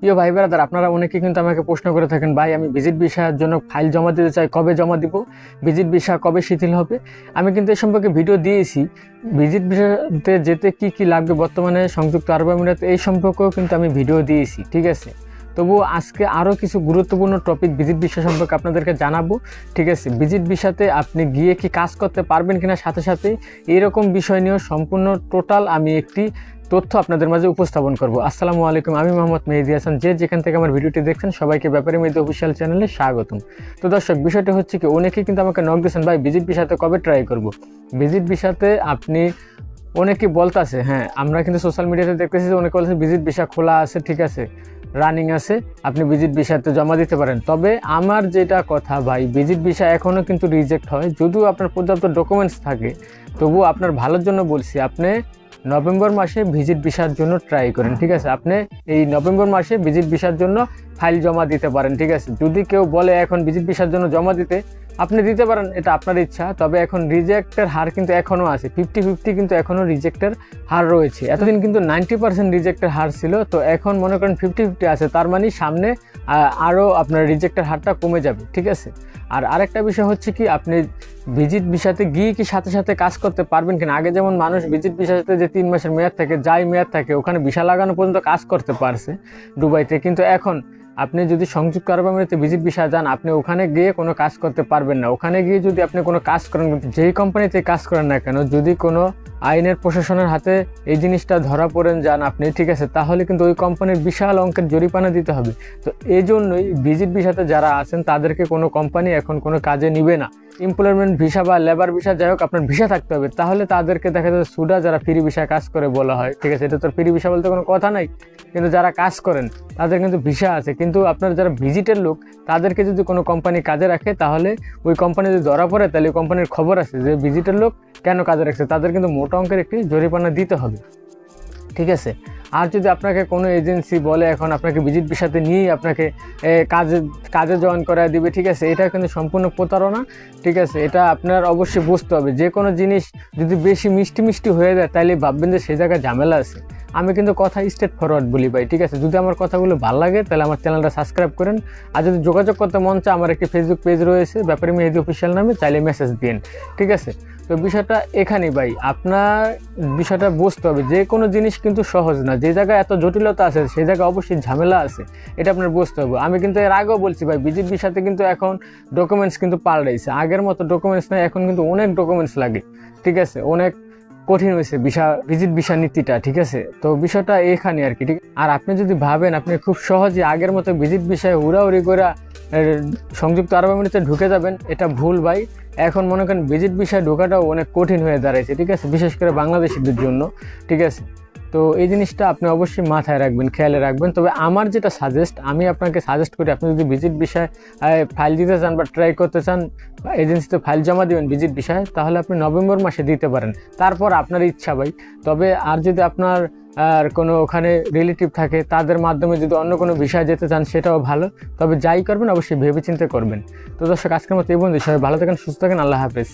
প্রিয় ভাই ব্রাদার, আপনারা অনেকে কিন্তু আমাকে প্রশ্ন করে থাকেন, ভাই আমি ভিজিট ভিসার জন্য ফাইল জমা দিতে চাই, কবে জমা দিব, ভিজিট ভিসা কবে শিথিল হবে। আমি কিন্তু এই সম্পর্কে ভিডিও দিয়েছি। ভিজিট ভিসাতে যেতে কি কি লাগবে বর্তমানে সংযুক্ত আরব আমিরাতে, এই সম্পর্কেও কিন্তু আমি ভিডিও দিয়েছি, ঠিক আছে। তবুও আজকে আরও কিছু গুরুত্বপূর্ণ টপিক ভিজিট ভিসা সম্পর্কে আপনাদেরকে জানাবো, ঠিক আছে। ভিজিট ভিসাতে আপনি গিয়ে কি কাজ করতে পারবেন কিনা, সাথে সাথে এরকম বিষয় নিয়েও সম্পূর্ণ টোটাল আমি একটি তথ্য আপনাদের মাঝে উপস্থাপন করব। আসসালামু আলাইকুম, আমি মোহাম্মদ মেহেদী হাসান। যেখান থেকে আমার ভিডিওটি দেখছেন সবাইকে ব্যাপারে মেহেদী অফিসিয়াল চ্যানেলে স্বাগতম। তো দর্শক, বিষয়টা হচ্ছে কি, অনেকেই কিন্তু আমাকে নক দিয়েছেন, ভাই ভিজিট ভিসাতে কবে ট্রাই করব। ভিজিট ভিসাতে আপনি অনেকে বলতেছে, হ্যাঁ আমরা কিন্তু সোশ্যাল মিডিয়াতে দেখতেছি যে অনেকে বলছে ভিজিট ভিসা খোলা আছে, ঠিক আছে, রানিং আছে, আপনি ভিজিট ভিসাতে জমা দিতে পারেন। তবে আমার যেটা কথা ভাই, ভিজিট ভিসা এখনও কিন্তু রিজেক্ট হয়, যদিও আপনার পর্যাপ্ত ডকুমেন্টস থাকে। তবুও আপনার ভালোর জন্য বলছি, আপনি নভেম্বর মাসে ভিজিট ভিসার জন্য ট্রাই করেন, ঠিক আছে। আপনি এই নভেম্বর মাসে ভিজিট ভিসার জন্য ফাইল জমা দিতে পারেন, ঠিক আছে। যদি কেউ বলে এখন ভিজিট ভিসার জন্য জমা দিতে, আপনি দিতে পারেন, এটা আপনার ইচ্ছা। তবে এখন রিজেক্টের হার কিন্তু এখনও আছে, 50-50 কিন্তু এখনও রিজেক্টের হার রয়েছে। এতদিন কিন্তু 90% রিজেক্টের হার ছিল, তো এখন মনে করেন 50-50 আছে। তার মানে সামনে আরও আপনার রিজেক্টের হারটা কমে যাবে, ঠিক আছে। আর আরেকটা বিষয় হচ্ছে কি, আপনি ভিজিট ভিসাতে গিয়ে কি সাথে সাথে কাজ করতে পারবেন কিনা। আগে যেমন মানুষ ভিজিট ভিসাতে যে 3 মাসের মেয়াদ থাকে, যাই মেয়াদ থাকে, ওখানে ভিসা লাগানো পর্যন্ত কাজ করতে পারছে দুবাইতে, কিন্তু এখন আপনি যদি সংযুক্ত আরব আমিরাতে ভিজিট ভিসা যান, আপনি ওখানে গিয়ে কোনো কাজ করতে পারবেন না। ওখানে গিয়ে যদি আপনি কোনো কাজ করেন, যেই কোম্পানিতে কাজ করেন না কেন, যদি কোনো আইনের প্রশাসনের হাতে এই জিনিসটা ধরা পড়েন যান আপনি, ঠিক আছে, তাহলে কিন্তু ওই কোম্পানির বিশাল অঙ্কের জরিমানা দিতে হবে। তো এই জন্যই ভিজিট ভিসাতে যারা আছেন তাদেরকে কোনো কোম্পানি এখন কোনো কাজে নিবে না। এমপ্লয়মেন্ট ভিসা বা লেবার ভিসা, যাই হোক, আপনার ভিসা থাকতে হবে, তাহলে তাদেরকে দেখা যাচ্ছে সুডা, যারা ফ্রি ভিসায় কাজ করে বলা হয়, ঠিক আছে। এটা তো ফ্রি ভিসা বলতে কোনো কথা নাই, কিন্তু যারা কাজ করেন তাদের কিন্তু ভিসা আছে। কিন্তু আপনার যারা ভিজিটের লোক, তাদেরকে যদি কোনো কোম্পানি কাজে রাখে, তাহলে ওই কোম্পানি যদি ধরা পড়ে, তাহলে কোম্পানির খবর আছে যে ভিজিটের লোক কেন কাজে রাখছে, তাদের কিন্তু মোটা অঙ্কের একটি জরিমানা দিতে হবে, ঠিক আছে। আর যদি আপনাকে কোনো এজেন্সি বলে এখন আপনাকে ভিজিট ভিসাতে নিয়েই আপনাকে কাজে জয়েন করায় দিবে, ঠিক আছে, এটা কিন্তু সম্পূর্ণ প্রতারণা, ঠিক আছে। এটা আপনার অবশ্যই বুঝতে হবে। যে কোনো জিনিস যদি বেশি মিষ্টি মিষ্টি হয়ে যায়, তাহলে ভাববেন যে সেই জায়গায় ঝামেলা আছে। আমি কিন্তু কথা স্ট্রেট ফরওয়ার্ড বলি ভাই, ঠিক আছে। যদি আমার কথাগুলো ভালো লাগে তাহলে আমার চ্যানেলটা সাবস্ক্রাইব করেন। আর যদি যোগাযোগ করতে মন চায়, আমার একটি ফেসবুক পেজ রয়েছে ব্যাপারে মেহেদী অফিসিয়াল নামে, চাইলে মেসেজ দিন, ঠিক আছে। তো বিষয়টা এখানেই ভাই, আপনার বিষয়টা বুঝতে হবে। যে কোনো জিনিস কিন্তু সহজ না, যে জায়গায় এত জটিলতা আছে সেই জায়গায় অবশ্যই ঝামেলা আছে, এটা আপনার বুঝতে হবে। আমি কিন্তু এর আগেও বলছি ভাই, ভিজিট ভিসাতে কিন্তু এখন ডকুমেন্টস কিন্তু পাল্টাইছে, আগের মতো ডকুমেন্টস নেই, এখন কিন্তু অনেক ডকুমেন্টস লাগে, ঠিক আছে। অনেক কঠিন হয়েছে ভিজিট ভিসা নীতিটা, ঠিক আছে। তো বিষয়টা এখানে আর কি, ঠিক। আর আপনি যদি ভাবেন আপনি খুব সহজে আগের মতো ভিজিট ভিসায় উড়াউড়ি করে সংযুক্ত আরব আমিরাতে ঢুকে যাবেন, এটা ভুল ভাই। এখন মনে করেন ভিজিট ভিসায় ঢোকাটাও অনেক কঠিন হয়ে দাঁড়াইছে, ঠিক আছে, বিশেষ করে বাংলাদেশিদের জন্য, ঠিক আছে। তো এই জিনিসটা আপনি অবশ্যই মাথায় রাখবেন, খেয়ালে রাখবেন। তবে আমার যেটা আমি আপনাকে সাজেস্ট করি, আপনি যদি ভিজিট ভিসায় ফাইল দিতে চান বা ট্রাই করতে চান, এজেন্সিতে ফাইল জমা দেবেন ভিজিট ভিসায়, তাহলে আপনি নভেম্বর মাসে দিতে পারেন, তারপর আপনার ইচ্ছা ভাই। তবে আর যদি আপনার কোনো ওখানে রিলেটিভ থাকে, তাদের মাধ্যমে যদি অন্য কোনো ভিসায় যেতে চান, সেটাও ভালো। তবে যাই করবেন অবশ্যই ভেবেচিন্তে করবেন। তো দর্শক, আজকের মতো এই বন্ধু, সবাই ভালো থাকেন, সুস্থ থাকেন, আল্লাহ হাফেজ।